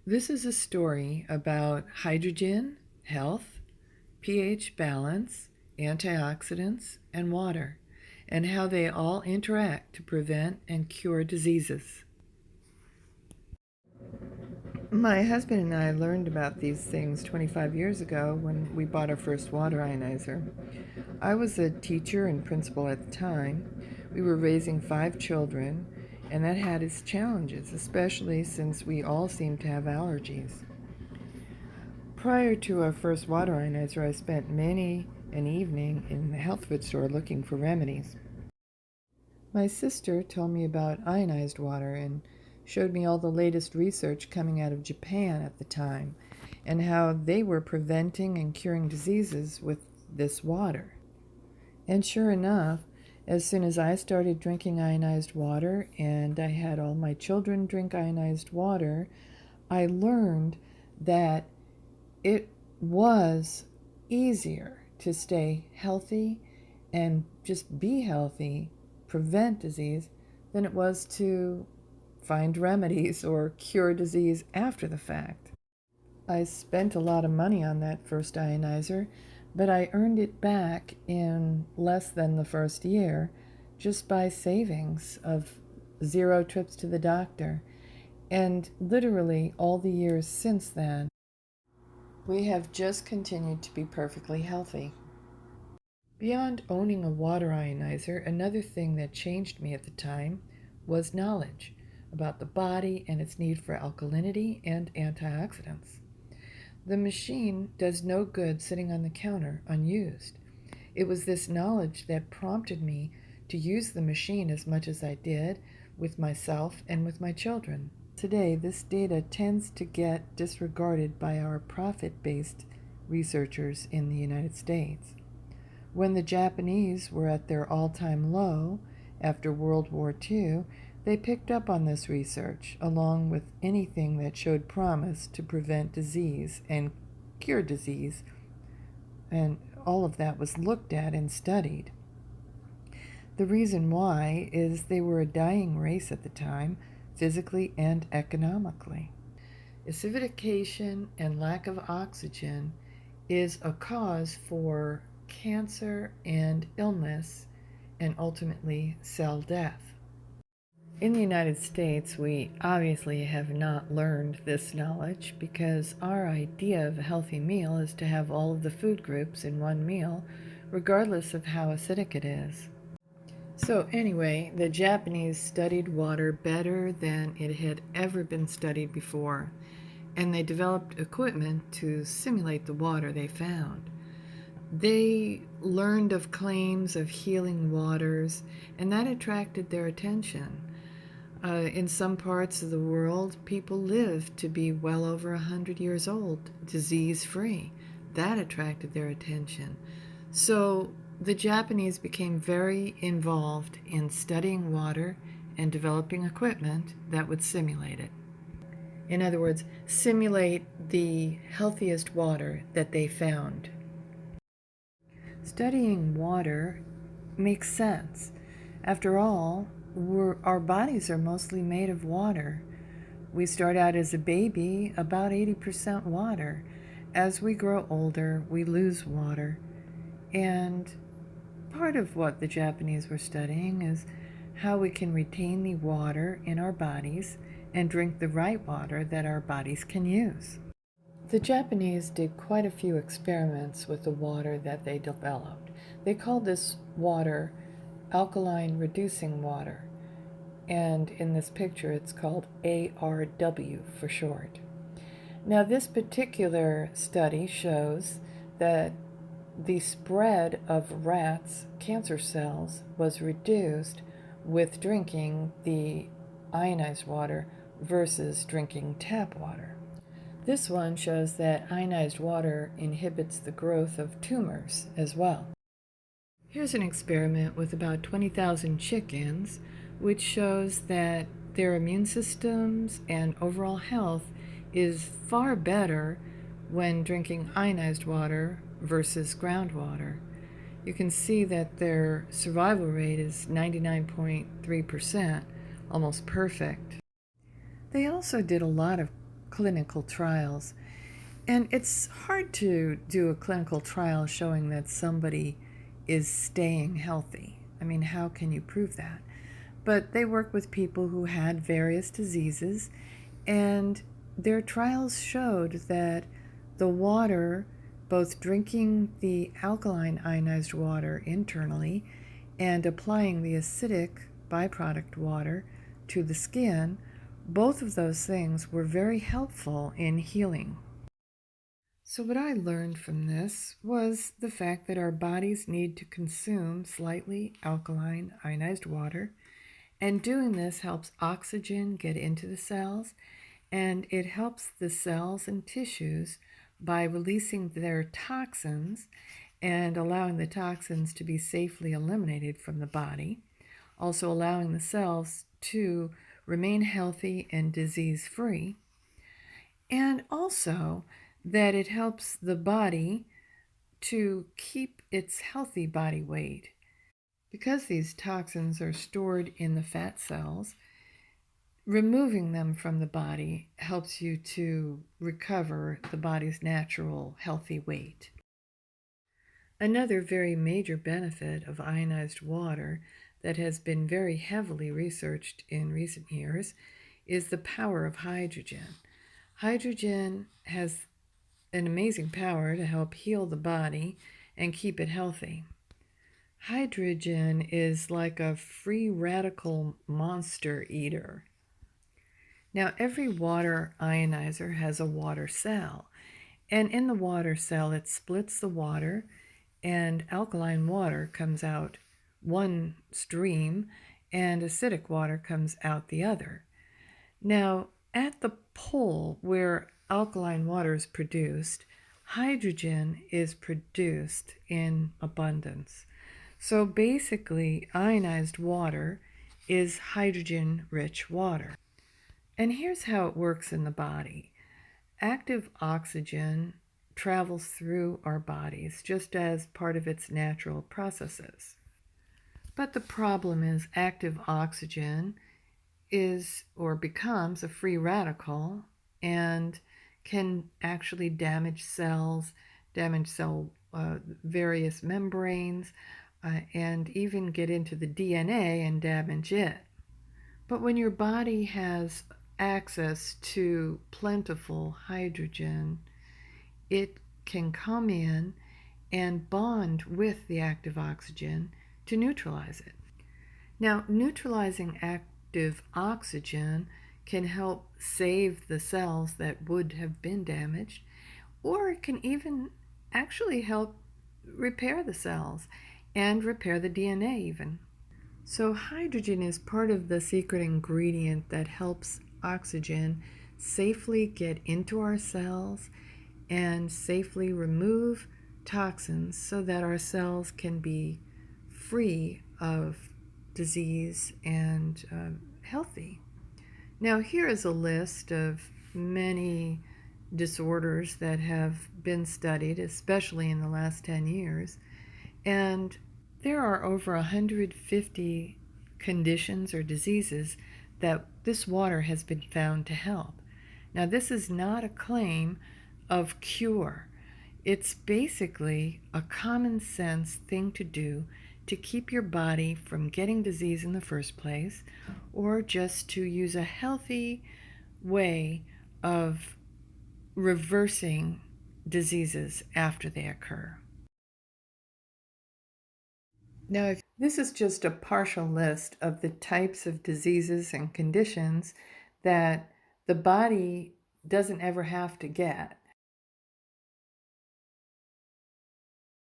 This is a story about hydrogen, health, pH balance, antioxidants, and water, and how they all interact to prevent and cure diseases. My husband and I learned about these things 25 years ago when we bought our first water ionizer. I was a teacher and principal at the time. We were raising 5 children, and that had its challenges, especially since we all seemed to have allergies. Prior to our first water ionizer, I spent many an evening in the health food store looking for remedies. My sister told me about ionized water and showed me all the latest research coming out of Japan at the time and how they were preventing and curing diseases with this water. And sure enough, as soon as I started drinking ionized water and I had all my children drink ionized water, I learned that it was easier to stay healthy and just be healthy, prevent disease, than it was to find remedies or cure disease after the fact. I spent a lot of money on that first ionizer, but I earned it back in less than the first year just by savings of 0 trips to the doctor. And literally all the years since then, we have just continued to be perfectly healthy. Beyond owning a water ionizer, another thing that changed me at the time was knowledge about the body and its need for alkalinity and antioxidants. The machine does no good sitting on the counter unused. It was this knowledge that prompted me to use the machine as much as I did with myself and with my children. Today, this data tends to get disregarded by our profit-based researchers in the United States. When the Japanese were at their all-time low after World War II, they picked up on this research, along with anything that showed promise to prevent disease and cure disease, and all of that was looked at and studied. The reason why is they were a dying race at the time, physically and economically. Acidification and lack of oxygen is a cause for cancer and illness and ultimately cell death. In the United States, we obviously have not learned this knowledge because our idea of a healthy meal is to have all of the food groups in one meal, regardless of how acidic it is. So anyway, the Japanese studied water better than it had ever been studied before, and they developed equipment to simulate the water they found. They learned of claims of healing waters, and that attracted their attention. In some parts of the world, people live to be well over 100 years old, disease-free. That attracted their attention. So the Japanese became very involved in studying water and developing equipment that would simulate it. In other words, simulate the healthiest water that they found. Studying water makes sense. After all, our bodies are mostly made of water. We start out as a baby about 80% water. As we grow older, we lose water. And part of what the Japanese were studying is how we can retain the water in our bodies and drink the right water that our bodies can use. The Japanese did quite a few experiments with the water that they developed. They called this water alkaline reducing water, and in this picture it's called ARW for short. Now this particular study shows that the spread of rats' cancer cells was reduced with drinking the ionized water versus drinking tap water. This one shows that ionized water inhibits the growth of tumors as well. Here's an experiment with about 20,000 chickens, which shows that their immune systems and overall health is far better when drinking ionized water versus groundwater. You can see that their survival rate is 99.3%, almost perfect. They also did a lot of clinical trials. And it's hard to do a clinical trial showing that somebody is staying healthy. I mean, how can you prove that? But they work with people who had various diseases, and their trials showed that the water, both drinking the alkaline ionized water internally and applying the acidic byproduct water to the skin, both of those things were very helpful in healing. So what I learned from this was the fact that our bodies need to consume slightly alkaline ionized water, and doing this helps oxygen get into the cells, and it helps the cells and tissues by releasing their toxins and allowing the toxins to be safely eliminated from the body, also allowing the cells to remain healthy and disease-free, and also that it helps the body to keep its healthy body weight. Because these toxins are stored in the fat cells, removing them from the body helps you to recover the body's natural healthy weight. Another very major benefit of ionized water that has been very heavily researched in recent years is the power of hydrogen. Hydrogen has an amazing power to help heal the body and keep it healthy. Hydrogen is like a free radical monster eater. Now, every water ionizer has a water cell, and in the water cell, it splits the water, and alkaline water comes out one stream, and acidic water comes out the other. Now, at the pole where alkaline water is produced, hydrogen is produced in abundance. So basically, ionized water is hydrogen-rich water. And here's how it works in the body. Active oxygen travels through our bodies just as part of its natural processes. But the problem is active oxygen is or becomes a free radical and can actually damage cells, damage cell various membranes, and even get into the DNA and damage it. But when your body has access to plentiful hydrogen, it can come in and bond with the active oxygen to neutralize it. Now, neutralizing active oxygen can help save the cells that would have been damaged, or it can even actually help repair the cells and repair the DNA even. So hydrogen is part of the secret ingredient that helps oxygen safely get into our cells and safely remove toxins so that our cells can be free of disease and healthy. Now, here is a list of many disorders that have been studied, especially in the last 10 years, and there are over 150 conditions or diseases that this water has been found to help. Now, this is not a claim of cure. It's basically a common sense thing to do to keep your body from getting disease in the first place, or just to use a healthy way of reversing diseases after they occur. Now, this is just a partial list of the types of diseases and conditions that the body doesn't ever have to get.